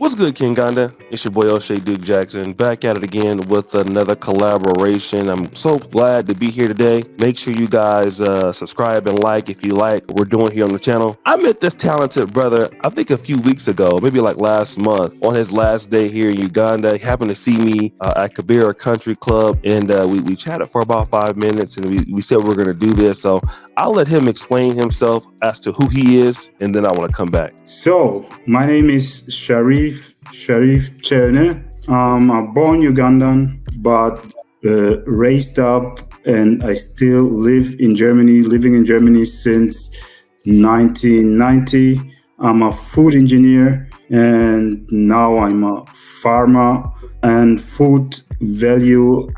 What's good, King Ganda? It's your boy O'Shea Duke Jackson, back at it again with another collaboration. I'm so glad to be here today. Make sure you guys subscribe and like if you like what we're doing here on the channel. I met this talented brother, I think a few weeks ago, maybe like last month, on his last day here in Uganda. He happened to see me at Kibera Country Club, and we chatted for about 5 minutes, and we said we're going to do this. So I'll let him explain himself as to who he is, and then I want to come back. So, my name is Sharif Cherne. I'm a born Ugandan, but raised up, and I still living in Germany since 1990. I'm a food engineer, and now I'm a farmer and food value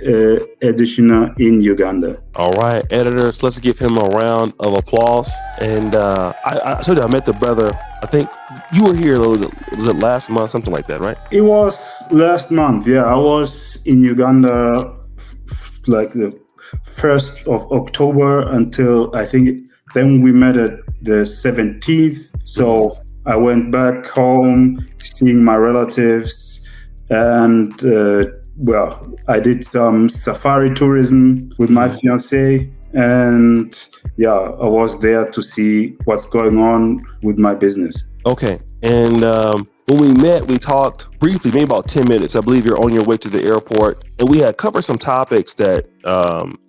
additioner in Uganda. All right, editors, let's give him a round of applause. And I told you I met the brother. I think you were here, was it last month, something like that, right? It was last month, yeah. I was in Uganda like the 1st of October until I think then we met at the 17th. So I went back home, seeing my relatives, and I did some safari tourism with my fiancée, and yeah, I was there to see what's going on with my business. Okay, and when we met, we talked briefly, maybe about 10 minutes. I believe you're on your way to the airport, and we had covered some topics that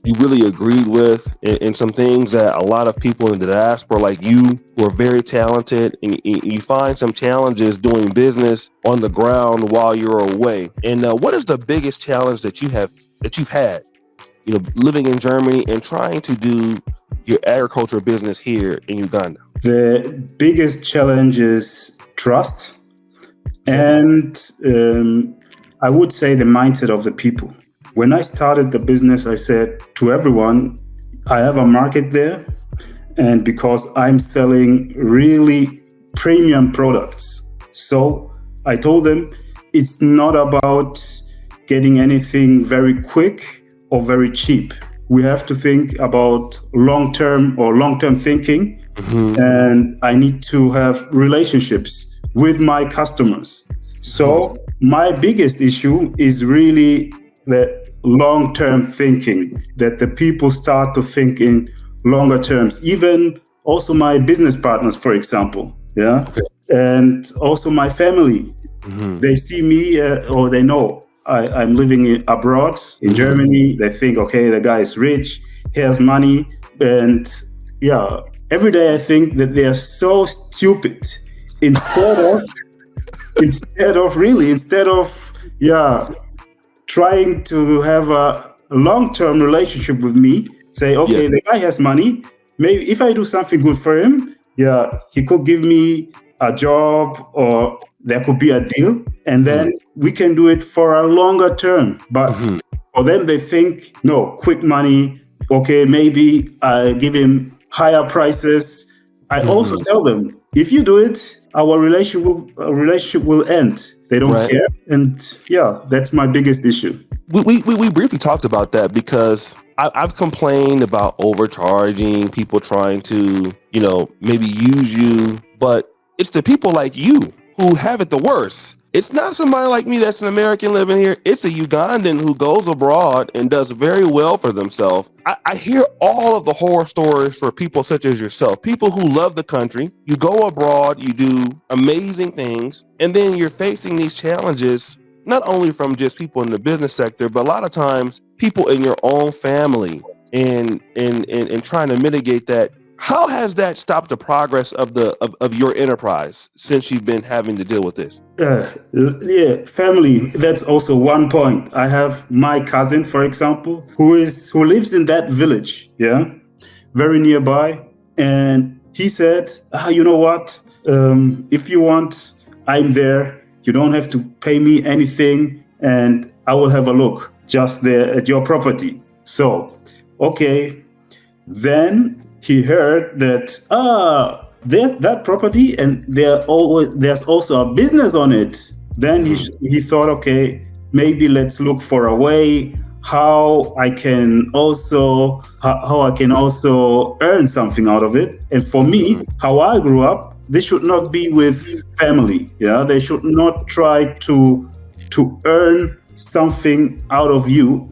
you really agreed with, and some things that a lot of people in the diaspora like you who are very talented, and you find some challenges doing business on the ground while you're away. And what is the biggest challenge that you've had, living in Germany and trying to do your agriculture business here in Uganda? The biggest challenge is trust. And I would say the mindset of the people. When I started the business, I said to everyone, I have a market there. And because I'm selling really premium products. So I told them it's not about getting anything very quick or very cheap. We have to think about long-term thinking. Mm-hmm. And I need to have relationships with my customers. So my biggest issue is really the long-term thinking, that the people start to think in longer terms. Even also my business partners, for example, yeah, okay. And also my family. Mm-hmm. They see me or they know I'm living abroad in Germany. They think, okay, the guy is rich, he has money, and yeah, every day I think that they are so stupid. Instead of trying to have a long-term relationship with me, say, okay, the guy has money. Maybe if I do something good for him, he could give me a job or there could be a deal, and then we can do it for a longer term. But for them, they think, no, quick money. Okay, maybe I give him higher prices. I also tell them, if you do it, our relationship will end. They don't care. And that's my biggest issue. We briefly talked about that because I've complained about overcharging, people trying to, maybe use you, but it's the people like you who have it the worst. It's not somebody like me that's an American living here. It's a Ugandan who goes abroad and does very well for themselves. I hear all of the horror stories for people such as yourself, people who love the country. You go abroad, you do amazing things, and then you're facing these challenges, not only from just people in the business sector, but a lot of times people in your own family and trying to mitigate that. How has that stopped the progress of your enterprise since you've been having to deal with this? Family. That's also one point. I have my cousin, for example, who lives in that village, very nearby, and he said, you know what? If you want, I'm there. You don't have to pay me anything, and I will have a look just there at your property. So, okay, then. He heard that there's that property and there's also a business on it. Then he thought, okay, maybe let's look for a way how I can also earn something out of it. And for me, how I grew up, this should not be with family. Yeah, they should not try to earn something out of you,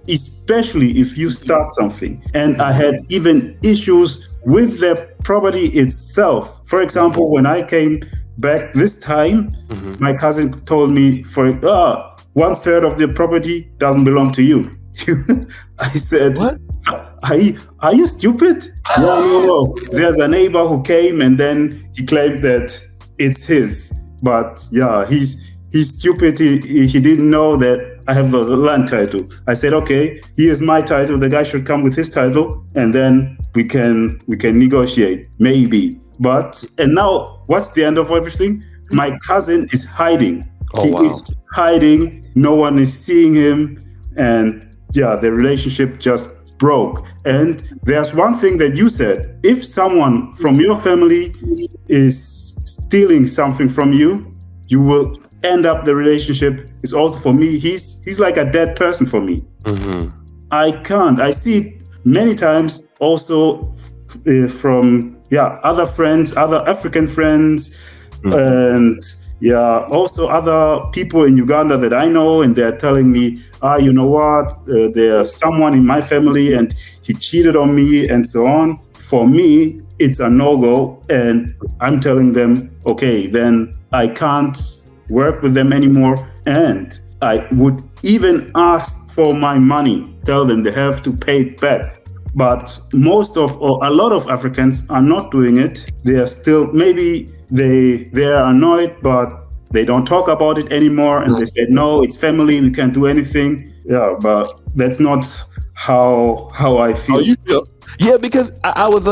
especially if you start something. And I had even issues with the property itself. For example, when I came back this time, my cousin told me, for 1/3 of the property doesn't belong to you. I said, What? Are you stupid? No. There's a neighbor who came and then he claimed that it's his. But yeah, he's stupid. He didn't know that I have a land title. I said, okay, here's my title. The guy should come with his title, and then we can negotiate, maybe. And now, what's the end of everything? My cousin is hiding. He is hiding. No one is seeing him, and yeah, the relationship just broke. And there's one thing that you said: if someone from your family is stealing something from you, you will end up the relationship. It's also for me, he's like a dead person for me. I can't. I see it many times also from other friends, other African friends, and also other people in Uganda that I know, and they're telling me, you know what, there's someone in my family and he cheated on me and so on. For me, it's a no-go, and I'm telling them, okay, then I can't work with them anymore, and I would even ask for my money, tell them they have to pay it back. But a lot of Africans are not doing it. They are still, maybe they are annoyed, but they don't talk about it anymore, and they say, no, it's family, we can't do anything. Yeah, but that's not how I feel. How you feel? Yeah, because I was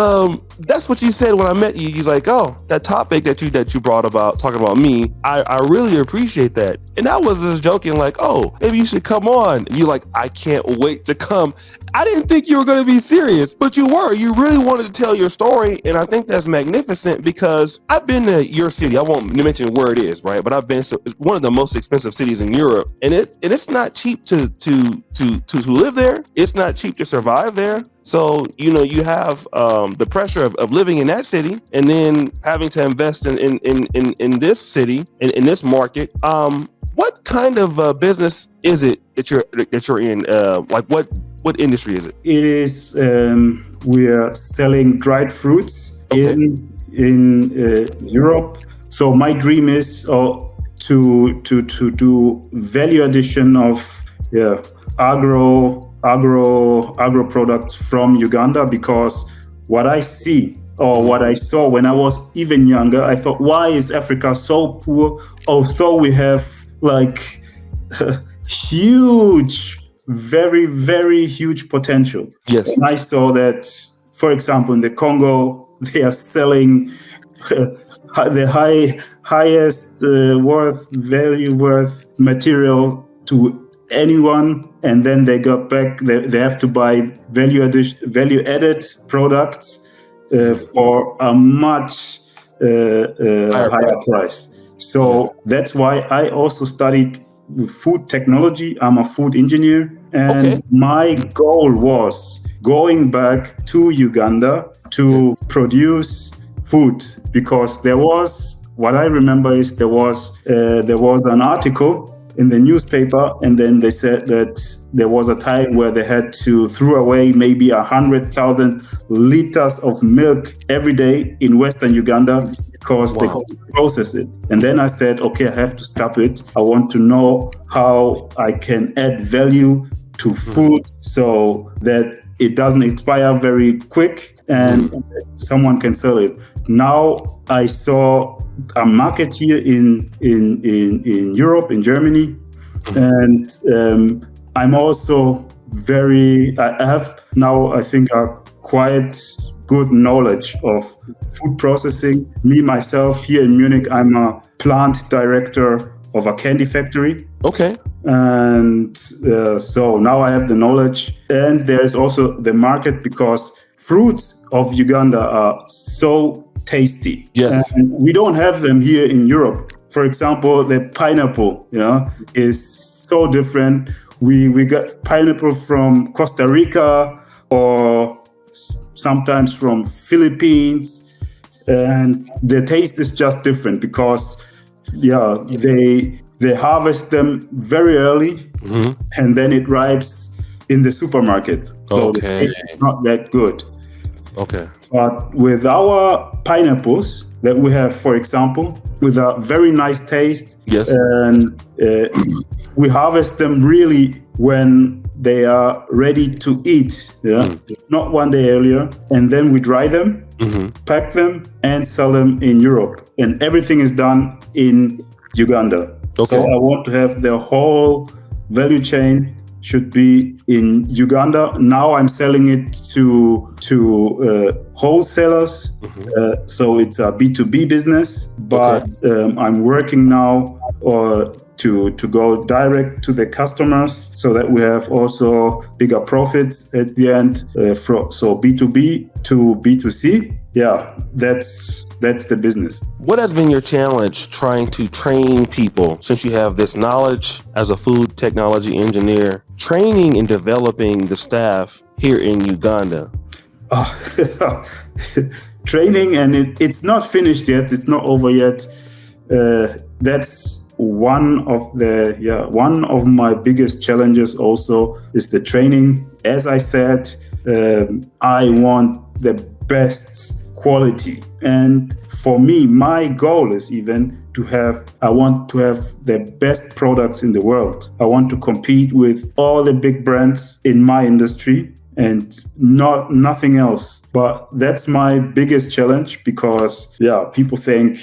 that's what you said when I met you. He's like, oh, that topic that you brought about talking about me, I really appreciate that. And I was just joking, like, oh, maybe you should come on. And you're like, I can't wait to come. I didn't think you were going to be serious, but you were. You really wanted to tell your story, and I think that's magnificent, because I've been to your city. I won't mention where it is, right? But I've been to one of the most expensive cities in Europe, and it's not cheap to live there. It's not cheap to survive there. So, you have the pressure of living in that city, and then having to invest in this city, in this market. What kind of business is it that you're in? What industry is it? It is, we are selling dried fruits in Europe. So my dream is to do value addition of agro products from Uganda, because what I see or what I saw when I was even younger, I thought, why is Africa so poor? Although we have like huge, very, very huge potential. Yes. And I saw that, for example, in the Congo, they are selling the highest value worth material to anyone, and then they got back. They have to buy value added products for a much higher price. So that's why I also studied food technology. I'm a food engineer, and my goal was going back to Uganda to produce food, because there was, what I remember is there was an article in the newspaper, and then they said that there was a time where they had to throw away maybe 100,000 liters of milk every day in Western Uganda because they couldn't process it. And then I said, okay, I have to stop it. I want to know how I can add value to food so that it doesn't expire very quick and someone can sell it. Now I saw a market here in Europe, in Germany, and I'm also I have now, I think, a quite good knowledge of food processing. Me, myself, here in Munich, I'm a plant director of a candy factory. Okay. And so now I have the knowledge, and there's also the market, because fruits of Uganda are so tasty. Yes. And we don't have them here in Europe. For example, the pineapple, is so different. We got pineapple from Costa Rica or sometimes from Philippines. and the taste is just different because they harvest them very early, and then it ripes in the supermarket. So the taste is not that good. Okay. But with our pineapples that we have, for example, with a very nice taste, Yes. and we harvest them really when they are ready to eat, not one day earlier, and then we dry them, pack them, and sell them in Europe, and everything is done in Uganda. Okay. So I want to have the whole value chain should be in Uganda. Now I'm selling it to wholesalers, so it's a B2B business. But I'm working now to go direct to the customers, so that we have also bigger profits at the end. So B2B to B2C. Yeah, that's the business. What has been your challenge trying to train people, since you have this knowledge as a food technology engineer, training and developing the staff here in Uganda? Training, and it's not finished yet. It's not over yet. That's one of my biggest challenges. Also, is the training. As I said, I want the best quality, and for me, my goal is even I want to have the best products in the world. I want to compete with all the big brands in my industry and nothing else. But that's my biggest challenge, because people think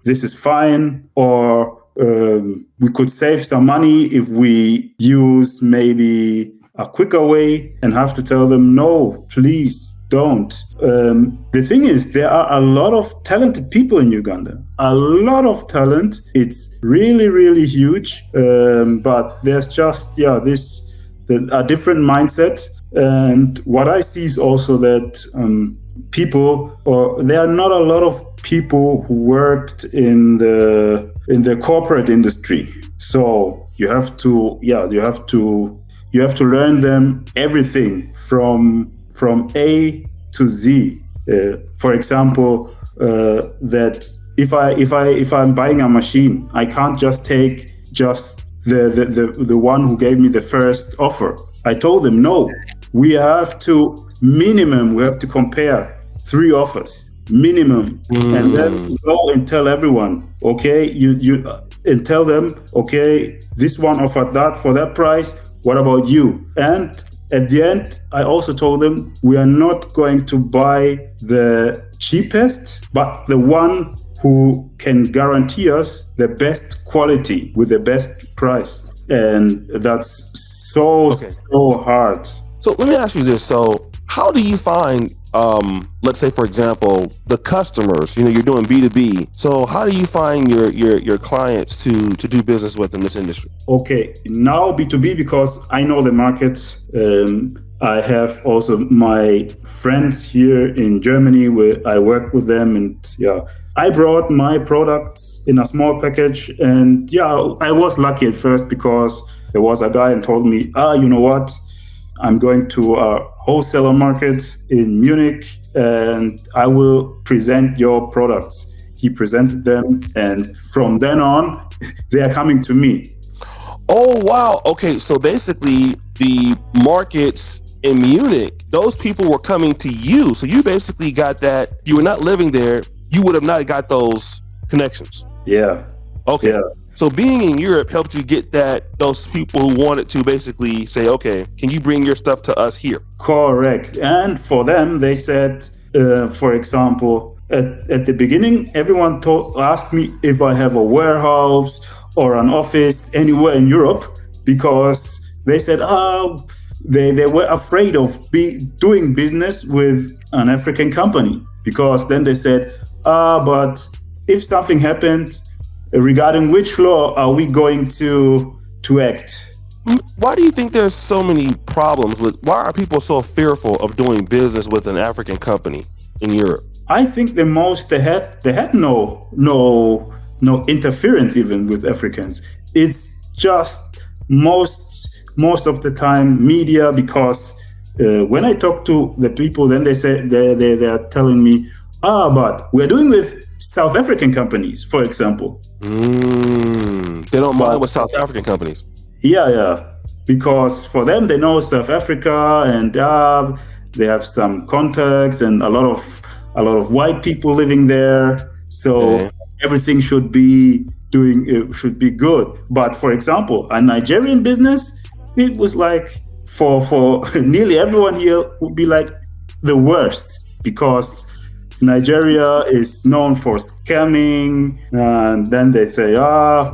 this is fine, or we could save some money if we use maybe a quicker way, and have to tell them, no, please don't. The thing is, there are a lot of talented people in Uganda, a lot of talent. It's really, really huge, but there's just a different mindset. And what I see is also that there are not a lot of people who worked in the corporate industry. So you have to learn them everything from A to Z. For example, that if I'm buying a machine, I can't just take the one who gave me the first offer. I told them, no, we have to compare 3 offers minimum, and then go and tell everyone, okay, and tell them, okay, this one offered that for that price. What about you? And at the end, I also told them, we are not going to buy the cheapest, but the one who can guarantee us the best quality with the best price. And that's so hard. So let me ask you this. So how do you find, let's say, for example, the customers? You're doing B2B. So how do you find your clients to do business with in this industry? Okay, now B2B, because I know the market. I have also my friends here in Germany where I work with them, and I brought my products in a small package, and I was lucky at first, because there was a guy and told me, you know what? I'm going to a wholesaler market in Munich, and I will present your products. He presented them, and from then on, they are coming to me. Oh, wow. Okay, so basically the markets in Munich, those people were coming to you. So you basically got that. You were not living there. You would have not got those connections. Yeah. Okay. Yeah. So being in Europe helped you get those people who wanted to basically say, okay, can you bring your stuff to us here? Correct. And for them, they said, for example, at the beginning, everyone asked me if I have a warehouse or an office anywhere in Europe, because they said, they were afraid of doing business with an African company, because then they said, but if something happened, regarding which law are we going to act? Why do you think there's so many problems why are people so fearful of doing business with an African company in Europe? I think the most they had no interference even with Africans. It's just most of the time media, because when I talk to the people, then they say they are telling me, But we're doing with South African companies, for example. They don't mind with South African companies. Yeah. Because for them, they know South Africa, and they have some contacts and a lot of white people living there. So everything should be good. But for example, a Nigerian business, it was like for nearly everyone here would be like the worst, because Nigeria is known for scamming, and then they say,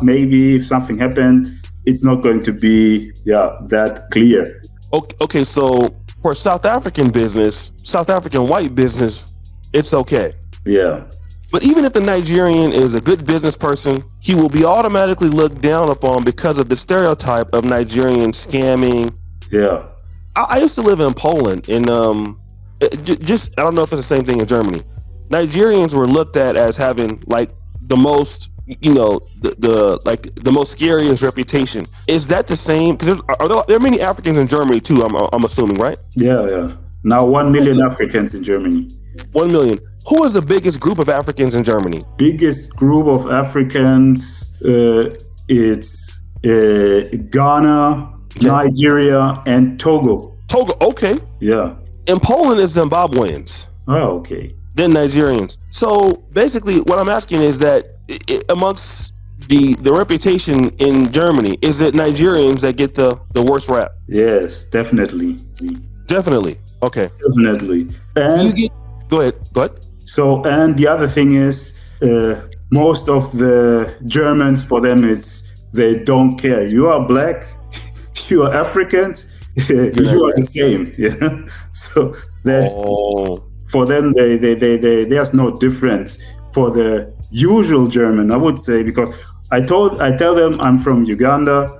maybe if something happened, it's not going to be that clear. Okay, so for South African white business, it's okay. Yeah. But even if the Nigerian is a good business person, he will be automatically looked down upon because of the stereotype of Nigerian scamming. Yeah. I used to live in Poland, and I don't know if it's the same thing in Germany. Nigerians were looked at as having like the most, the most scariest reputation. Is that the same? Because there are many Africans in Germany too. I'm assuming, right? Yeah. Now 1 million Africans in Germany. 1 million. Who is the biggest group of Africans in Germany? Biggest group of Africans, it's Ghana, Nigeria, and Togo. Togo, okay. Yeah. In Poland is Zimbabweans. Oh, okay. Then Nigerians. So basically what I'm asking is that amongst the reputation in Germany, is it Nigerians that get the worst rap? Yes, definitely. Definitely. Okay. Definitely. And go ahead. So, and the other thing is, most of the Germans, for them, is they don't care. You are black, you are Africans, you are the same. Yeah. So that's for them. There's no difference. For the usual German, I would say, because I tell them I'm from Uganda.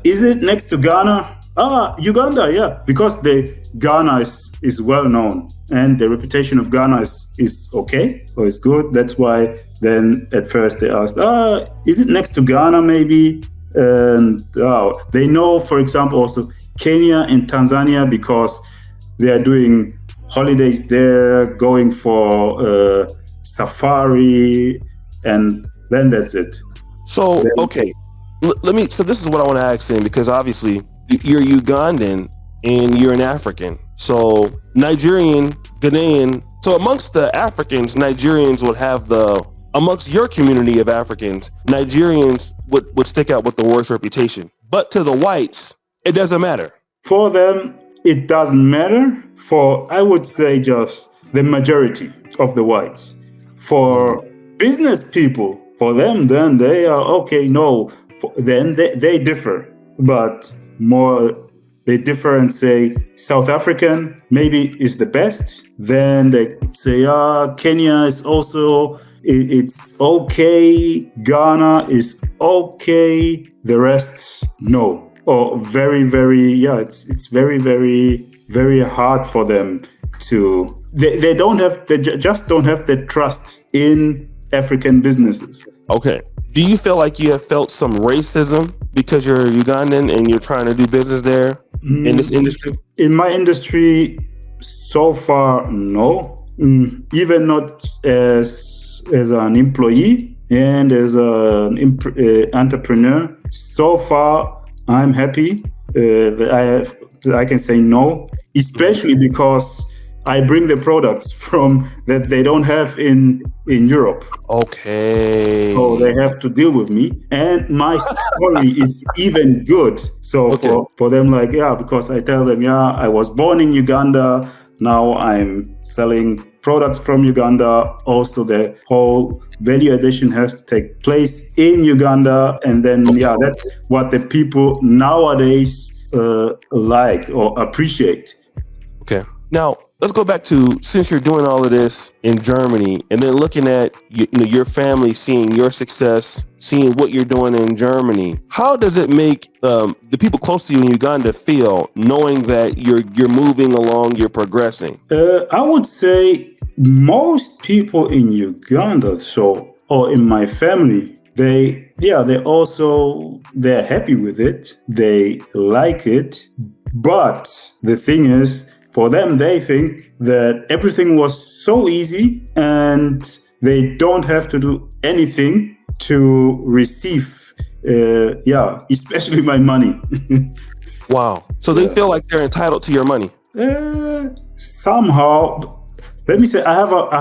Is it next to Ghana? Uganda, yeah, because Ghana is well known, and the reputation of Ghana is okay or is good. That's why then at first they asked, is it next to Ghana maybe? And they know, for example, also Kenya and Tanzania, because they are doing holidays there, going for safari, and then that's it. So, okay, so this is what I want to ask in, because obviously you're Ugandan and you're an African. So Nigerian, Ghanaian. So amongst the Africans, Nigerians would have amongst your community of Africans, Nigerians would stick out with the worst reputation. But to the whites, it doesn't matter. For them, it doesn't matter. For, I would say, just the majority of the whites. For business people, for them, then they are okay. No, then they differ, but more they differ and say South African maybe is the best. Then they say Kenya is also it's okay. Ghana is okay. The rest no, or very it's very hard for them to. They just don't have the trust in African businesses. Okay. Do you feel like you have felt some racism because you're Ugandan and you're trying to do business there in this industry? In my industry, so far, no. Even not as an employee and as an entrepreneur. So far, I'm happy that I can say no, especially because I bring the products from that they don't have in Europe. Okay. So they have to deal with me. And my story is even good. So for them, like, because I tell them, I was born in Uganda. Now I'm selling products from Uganda. Also, the whole value addition has to take place in Uganda. And then, that's what the people nowadays like or appreciate. Okay. Now, let's go back to, since you're doing all of this in Germany and then looking at your family, seeing your success, seeing what you're doing in Germany, how does it make the people close to you in Uganda feel, knowing that you're moving along, you're progressing? I would say most people in Uganda, or in my family, they're happy with it. They like it. But the thing is, For them, they think that everything was so easy and they don't have to do anything to receive, especially my money. Wow. So they feel like they're entitled to your money. Somehow, let me say, I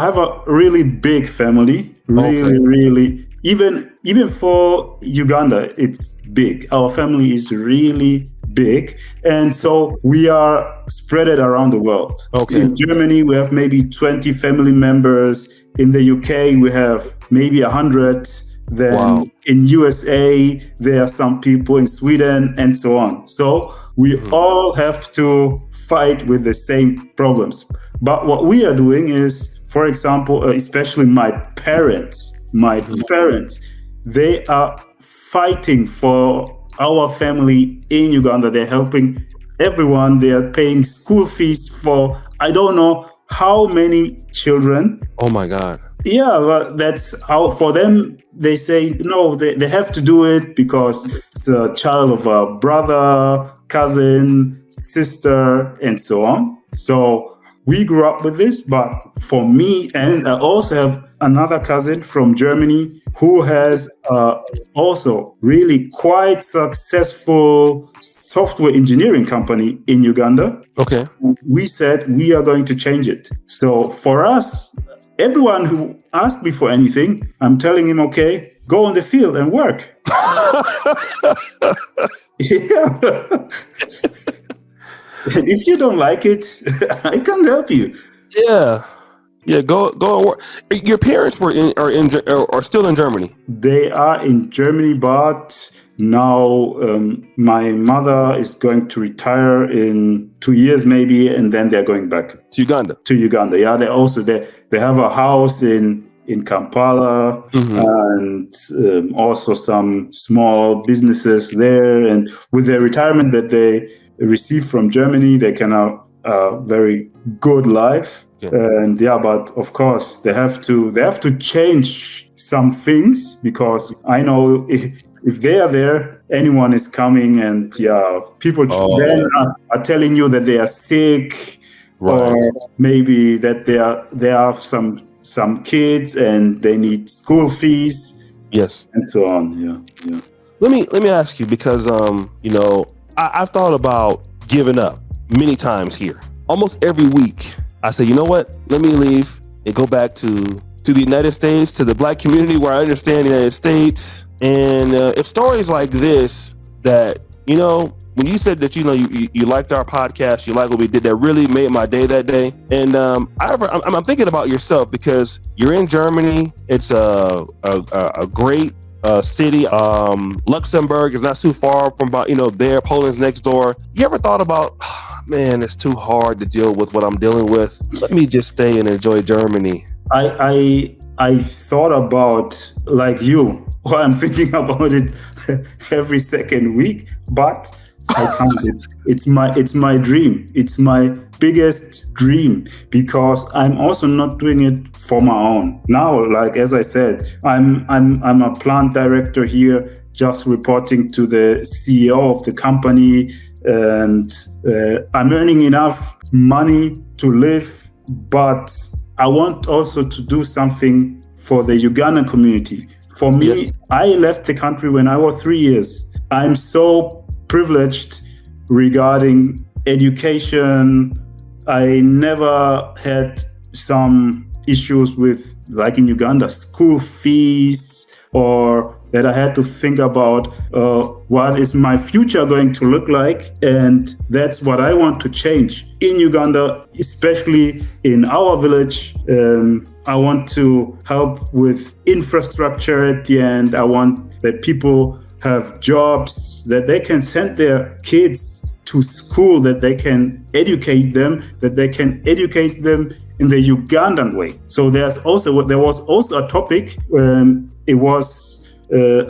have a really big family. Really, even for Uganda, it's big. Our family is really big, and so we are spread it around the world. Okay. In Germany, we have maybe 20 family members. In the UK, we have maybe 100. Then in USA, there are some people in Sweden and so on. So we all have to fight with the same problems. But what we are doing is, for example, especially my parents, they are fighting for our family in Uganda. They're helping everyone. They are paying school fees for, I don't know how many children. Oh my God. Yeah, well, that's how for them. They say no, they have to do it because it's a child of a brother, cousin, sister, and so on. So we grew up with this, but for me, and I also have another cousin from Germany who has also really quite successful software engineering company in Uganda. Okay. We said we are going to change it. So for us, everyone who asked me for anything, I'm telling him, okay, go on the field and work. Yeah. And if you don't like it, I can't help you. Yeah. Go and work. Your parents are still in Germany. They are in Germany, but now my mother is going to retire in 2 years maybe, and then they're going back to Uganda. Yeah, they have a house in Kampala, and also some small businesses there. And with their retirement that they receive from Germany, they can have a very good life. And but of course they have to change some things, because I know if they are there, anyone is coming, and people then are telling you that they are sick, or maybe that they have some kids and they need school fees, and so on. Let me ask you, because I've thought about giving up many times here. Almost every week I say, you know what, let me leave and go back to the United States, to the Black community where I understand the United States. And it's stories like this that, when you said that, you liked our podcast, you like what we did, that really made my day that day. And I'm thinking about yourself, because you're in Germany. It's a great city. Luxembourg is not too far from there. Poland's next door. You ever thought about, man, it's too hard to deal with what I'm dealing with. Let me just stay and enjoy Germany. I thought about, like you, or I'm thinking about it every second week, but I can't. It's my dream. It's my biggest dream, because I'm also not doing it for my own. Now, like as I said, I'm a plant director here, just reporting to the CEO of the company, and I'm earning enough money to live, but I want also to do something for the Ugandan community. For me, I left the country when I was 3 years. I'm so privileged regarding education. I never had some issues with, like in Uganda, school fees, or that I had to think about what is my future going to look like. And that's what I want to change in Uganda, especially in our village. I want to help with infrastructure at the end. I want that people have jobs, that they can send their kids to school, that they can educate them, in the Ugandan way. So there was also a topic, it was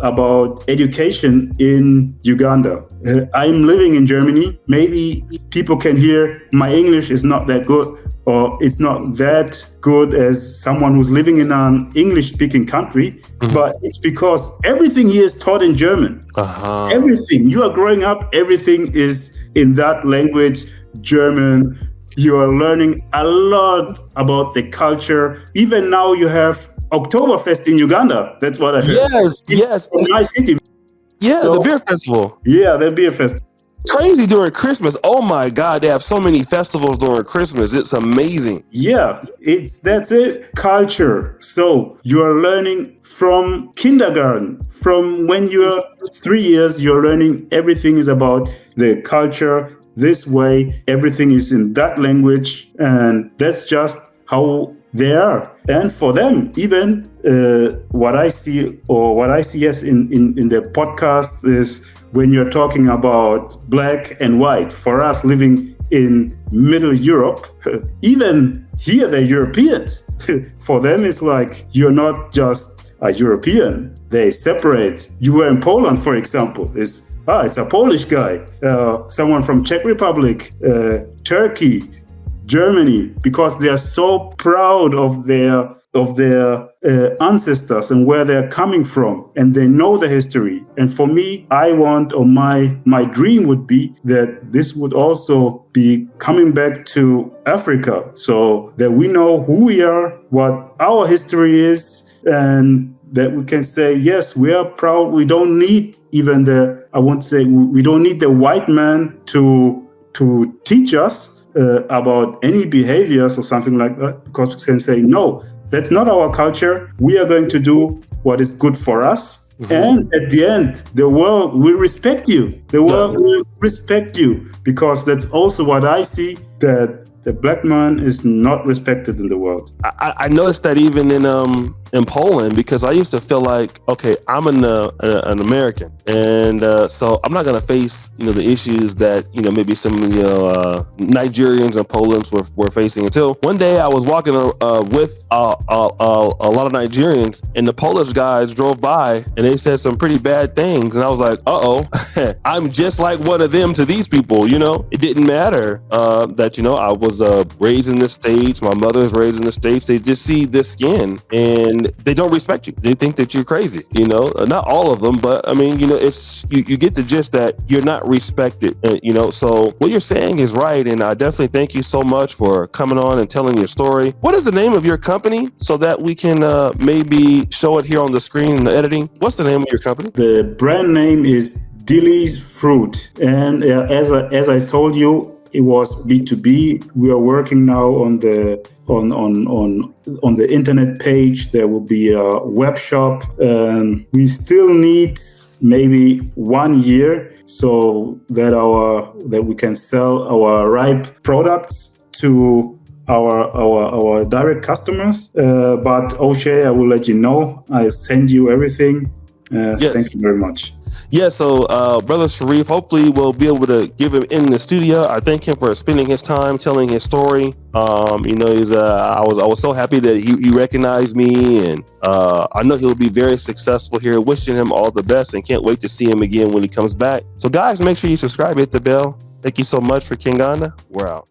about education in Uganda. I'm living in Germany. Maybe people can hear my English is not that good, or it's not that good as someone who's living in an English-speaking country, but it's because everything here is taught in German. Everything. You are growing up, everything is in that language, German. You are learning a lot about the culture. Even now you have Oktoberfest in Uganda. That's what I heard. Yes, yes. In my city. Yeah, So, the beer festival. Yeah, the beer festival. Crazy during Christmas. Oh my God, they have so many festivals during Christmas. It's amazing. Yeah, that's it. Culture. So you are learning from kindergarten. From when you're 3 years, you're learning everything is about the culture. This way, everything is in that language, and that's just how they are. And for them, even what I see yes in the podcast is when you're talking about black and white. For us living in Middle Europe, even here they're Europeans. For them, it's like you're not just a European. They separate. You were in Poland, for example. It's a Polish guy. Someone from Czech Republic, Turkey, Germany, because they are so proud of their ancestors and where they're coming from, and they know the history. And for me, I want, or my dream would be that this would also be coming back to Africa, so that we know who we are, what our history is, and that we can say, yes, we are proud. We don't need even we don't need the white man to teach us about any behaviors or something like that, because we can say, no, that's not our culture. We are going to do what is good for us. Mm-hmm. And at the end, the world will respect you. The world will respect you, because that's also what I see, that the black man is not respected in the world. I noticed that even in Poland, because I used to feel like, okay, I'm an American, and so I'm not gonna face the issues that maybe some Nigerians and Poland's were facing, until one day I was walking with a lot of Nigerians, and the Polish guys drove by and they said some pretty bad things, and I was like, I'm just like one of them to these people. It didn't matter that I was raised in the States, my mother's raised in the States. They just see this skin and they don't respect you. They think that you're crazy. Not all of them, but I mean, it's you get the gist that you're not respected. So what you're saying is right, and I definitely thank you so much for coming on and telling your story. What is the name of your company, so that we can maybe show it here on the screen in the editing? What's the name of your company? The brand name is Dilly's Fruit, and as I told you, it was B2B. We are working now on the internet page. There will be a web shop. We still need maybe 1 year so that we can sell our ripe products to our direct customers. But O'Shea, I will let you know. I'll send you everything. Yes. Thank you very much. Yeah, so Brother Sharif, hopefully we'll be able to give him in the studio. I thank him for spending his time telling his story. I was so happy that he recognized me, and I know he'll be very successful here. Wishing him all the best, and can't wait to see him again when he comes back. So guys, make sure you subscribe, hit the bell. Thank you so much for Kinganda. We're out.